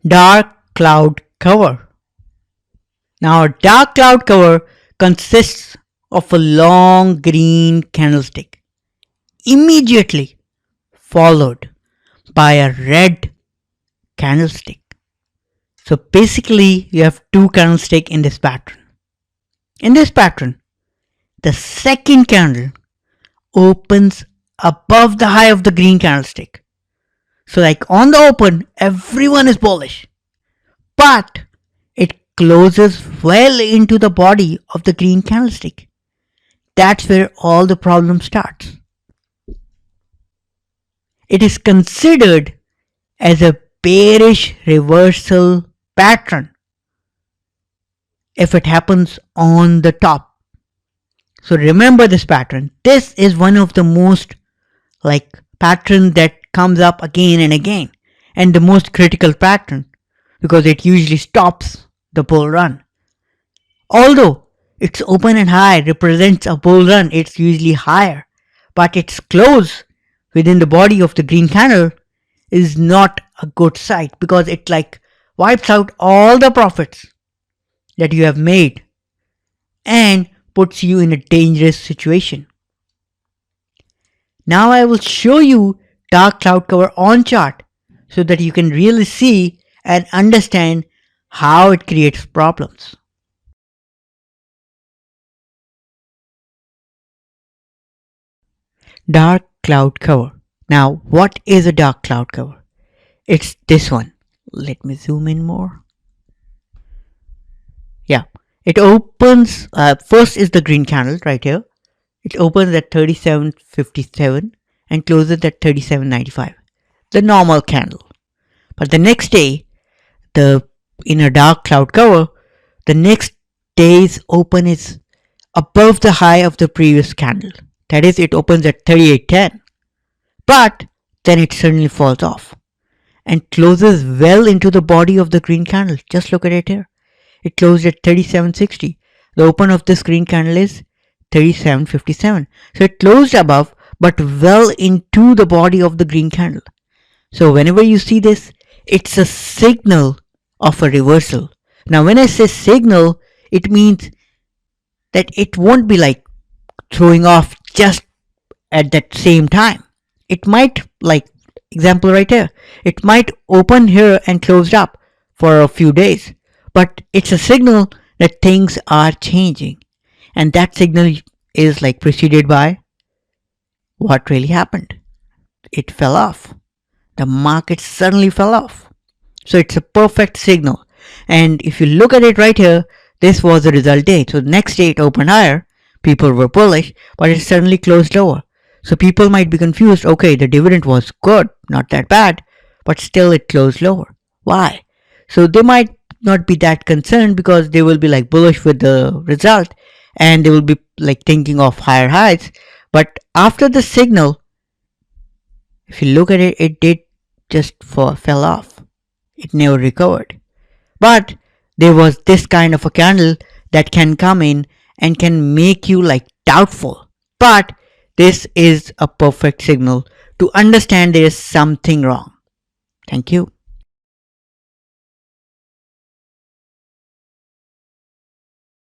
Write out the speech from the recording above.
dark cloud cover. Now a dark cloud cover consists of a long green candlestick, immediately followed by a red candlestick. So basically you have two candlesticks in this pattern. In this pattern, the second candle opens above the high of the green candlestick. So like on the open, everyone is bullish, but it closes well into the body of the green candlestick. That's where all the problem starts. It is considered as a bearish reversal pattern if it happens on the top. So remember this pattern. This is one of the most pattern that comes up again and again, and the most critical pattern because it usually stops the bull run. Although its open and high represents a bull run, it's usually higher, but its close within the body of the green candle is not a good sight because it wipes out all the profits that you have made and puts you in a dangerous situation. Now I will show you dark cloud cover on chart so that you can really see and understand how it creates problems. Dark cloud cover. Now what is a dark cloud cover? It's this one. Let me zoom in more. Yeah, it opens, first is the green candle right here. It opens at 37.57 and closes at 37.95, the normal candle. But the next day, in a dark cloud cover, the next day's open is above the high of the previous candle. That is, it opens at 38.10, but then it suddenly falls off and closes well into the body of the green candle. Just look at it here. It closed at 37.60. The open of this green candle is 37.57. So it closed above but well into the body of the green candle. So whenever you see this, it's a signal of a reversal. Now when I say signal, it means that it won't be throwing off just at that same time. It might, example right here, it might open here and closed up for a few days, but it's a signal that things are changing, and that signal is preceded by what really happened. It fell off. The market suddenly fell off. So it's a perfect signal. And if you look at it right here, this was the result day. So the next day it opened higher. People were bullish, but it suddenly closed lower. So people might be confused. Okay, the dividend was good, not that bad, but still it closed lower. Why? So they might not be that concerned because they will be bullish with the result and they will be thinking of higher highs. But after the signal, if you look at it, it did just fell off. It never recovered. But there was this kind of a candle that can come in and can make you doubtful. But this is a perfect signal to understand there is something wrong. Thank you.